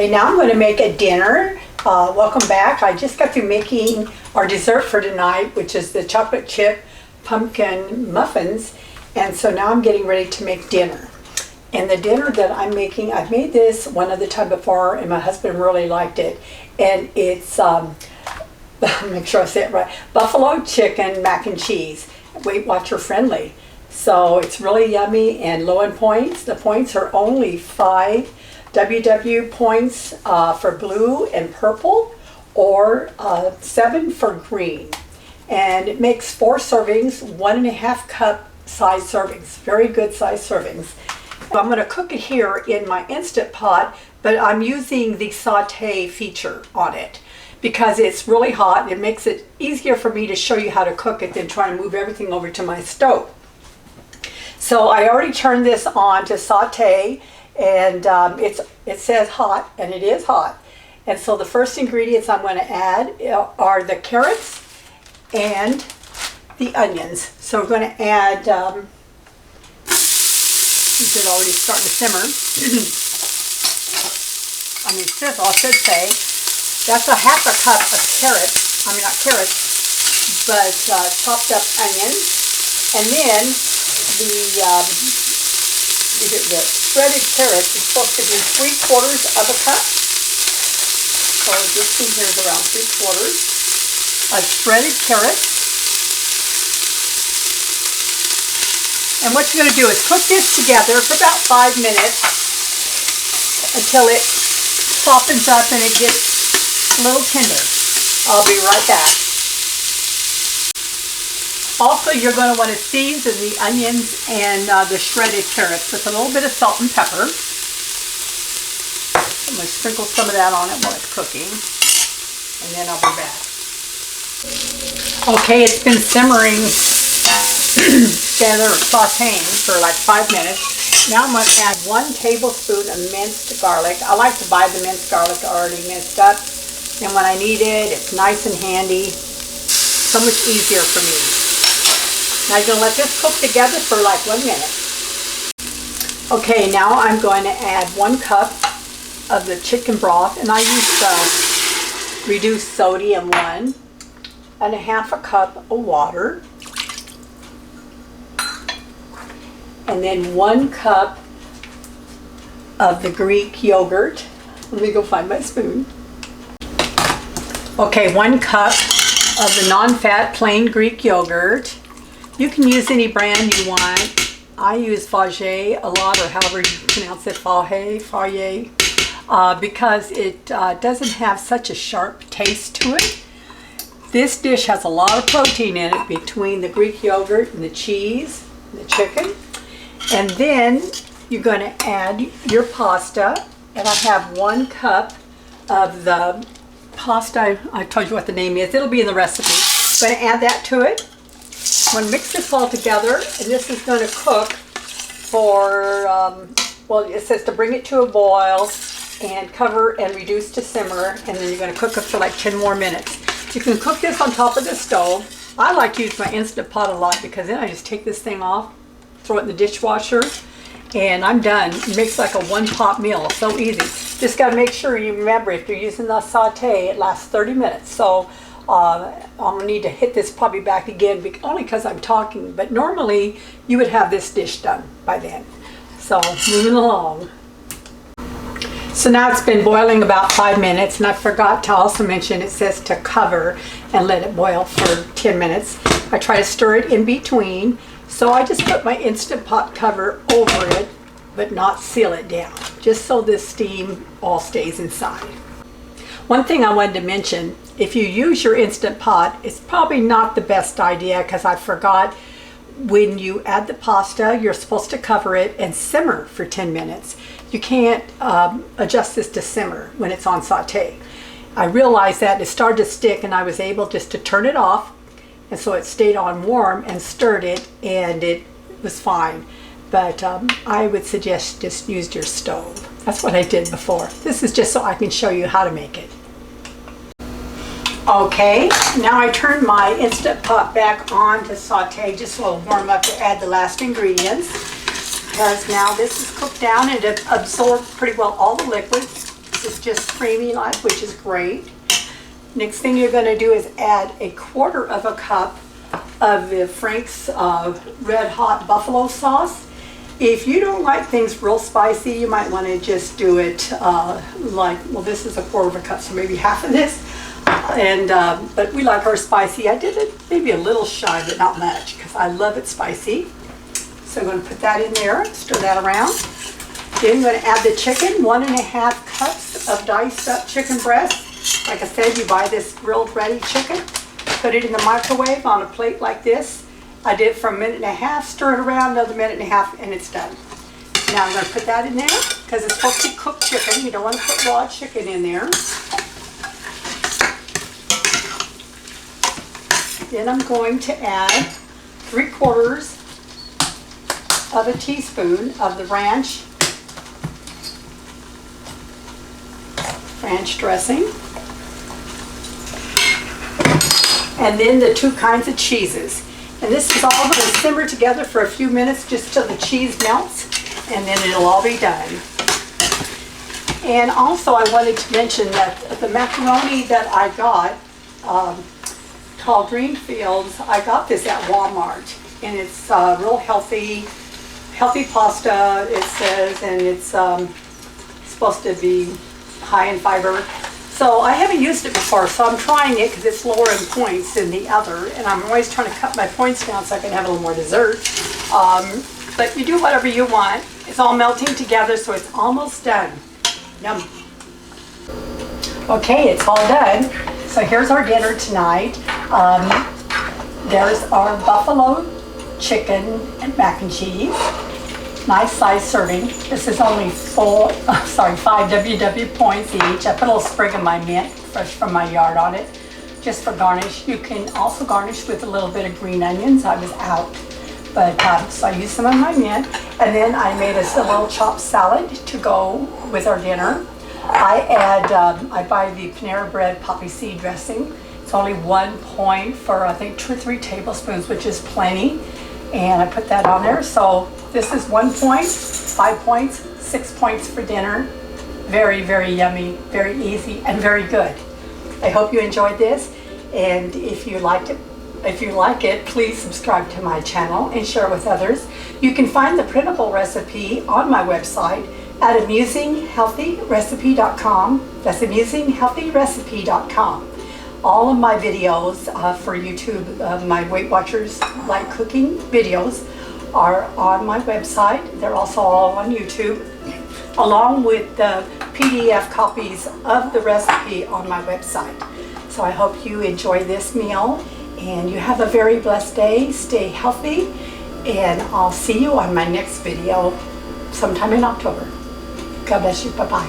Okay, now I'm going to make a dinner. Welcome back. I just got through making our dessert for tonight, which is the chocolate chip pumpkin muffins. And so now I'm getting ready to make dinner. And the dinner that I'm making, I've made this one other time before, and my husband really liked it. And it's, make sure I say it right, buffalo chicken mac and cheese, Weight Watcher friendly. So it's really yummy and low in points. The points are only 5 WW points for blue and purple, or 7 for green. And it makes 4 servings, 1.5 cup size servings, very good size servings. I'm going to cook it here in my Instant Pot, but I'm using the saute feature on it because it's really hot. It makes it easier for me to show you how to cook it than trying to move everything over to my stove. So I already turned this on to saute, and it says hot, and it is hot. And so the first ingredients I'm going to add are the carrots and the onions. So we're going to add, these are already starting to simmer. I mean sizzle, I should say. That's a 1/2 cup of carrots, I mean not carrots, but chopped up onions. And then the shredded carrots is supposed to be 3/4 of a cup. So this thing here is around 3/4 of shredded carrots. And what you're going to do is cook this together for about 5 minutes until it softens up and it gets a little tender. I'll be right back. Also, you're going to want to season the onions and the shredded carrots with a little bit of salt and pepper. I'm going to sprinkle some of that on it while it's cooking, and then I'll be back. Okay, it's been simmering together, sauteing for like 5 minutes. Now I'm going to add 1 tablespoon of minced garlic. I like to buy the minced garlic already minced up, and when I need it, it's nice and handy. So much easier for me. Now you're going to let this cook together for like 1 minute. Okay, now I'm going to add 1 cup of the chicken broth, and I use reduced sodium 1, and 1/2 cup of water, and then 1 cup of the Greek yogurt. Let me go find my spoon. Okay, 1 cup of the non-fat plain Greek yogurt. You can use any brand you want. I use Fage a lot, or however you pronounce it, Fage, because it doesn't have such a sharp taste to it. This dish has a lot of protein in it between the Greek yogurt and the cheese and the chicken. And then you're going to add your pasta, and I have 1 cup of the pasta. I told you what the name is. It'll be in the recipe. I'm going to add that to it. I'm going to mix this all together, and this is going to cook for, well, it says to bring it to a boil and cover and reduce to simmer, and then you're going to cook it for like 10 more minutes. You can cook this on top of the stove. I like to use my Instant Pot a lot because then I just take this thing off, throw it in the dishwasher, and I'm done. It makes like a 1-pot meal. So easy. Just got to make sure you remember, if you're using the saute, it lasts 30 minutes. So I'm going to need to hit this probably back again, only because I'm talking. But normally you would have this dish done by then. So moving along. So now it's been boiling about 5 minutes, and I forgot to also mention it says to cover and let it boil for 10 minutes. I try to stir it in between. So I just put my Instant Pot cover over it, but not seal it down, just so this steam all stays inside. One thing I wanted to mention, if you use your Instant Pot, it's probably not the best idea, because I forgot, when you add the pasta, you're supposed to cover it and simmer for 10 minutes. You can't adjust this to simmer when it's on saute. I realized that it started to stick, and I was able just to turn it off, and so it stayed on warm, and stirred it, and it was fine. But I would suggest just use your stove. That's what I did before. This is just so I can show you how to make it. Okay, now I turn my Instant Pot back on to saute, just so it'll warm up to add the last ingredients. Because now this is cooked down and it absorbed pretty well all the liquid. This is just creamy like, which is great. Next thing you're going to do is add 1/4 of a cup of the Frank's Red Hot Buffalo sauce. If you don't like things real spicy, you might want to just do it well, this is 1/4 of a cup, so maybe half of this. But we like our spicy. I did it maybe a little shy, but not much, because I love it spicy. So I'm going to put that in there, stir that around. Then I'm going to add the chicken, 1½ cups of diced up chicken breast. Like I said, you buy this grilled ready chicken, put it in the microwave on a plate like this. I did it for 1.5 minutes, stir it around another 1.5 minutes, and it's done. Now I'm going to put that in there, because it's supposed to be cooked chicken. You don't want to put raw chicken in there. Then I'm going to add 3/4 of a teaspoon of the ranch dressing. And then the 2 kinds of cheeses. And this is all going to simmer together for a few minutes just till the cheese melts, and then it'll all be done. And also I wanted to mention that the macaroni that I got, called Greenfields, I got this at Walmart, and it's real healthy pasta, it says, and it's supposed to be high in fiber. So I haven't used it before, so I'm trying it because it's lower in points than the other, and I'm always trying to cut my points down so I can have a little more dessert. But you do whatever you want. It's all melting together, so it's almost done. Yum. Okay, it's all done. So here's our dinner tonight. There's our buffalo chicken and mac and cheese. Nice size serving. This is only 5 WW points each. I put a little sprig of my mint, fresh from my yard, on it, just for garnish. You can also garnish with a little bit of green onions. I was out, but so I used some of my mint. And then I made us a little chopped salad to go with our dinner. I buy the Panera Bread poppy seed dressing. It's only 1 point for I think 2 or 3 tablespoons, which is plenty. And I put that on there. So this is 1 point, 5 points, 6 points for dinner. Very, very yummy, very easy, and very good. I hope you enjoyed this. And if you like it, please subscribe to my channel and share it with others. You can find the printable recipe on my website at amusinghealthyrecipe.com. That's amusinghealthyrecipe.com. All of my videos for YouTube, my Weight Watchers like cooking videos, are on my website. They're also all on YouTube, along with the PDF copies of the recipe on my website. So I hope you enjoy this meal, and you have a very blessed day. Stay healthy, and I'll see you on my next video sometime in October. God bless you. Bye-bye.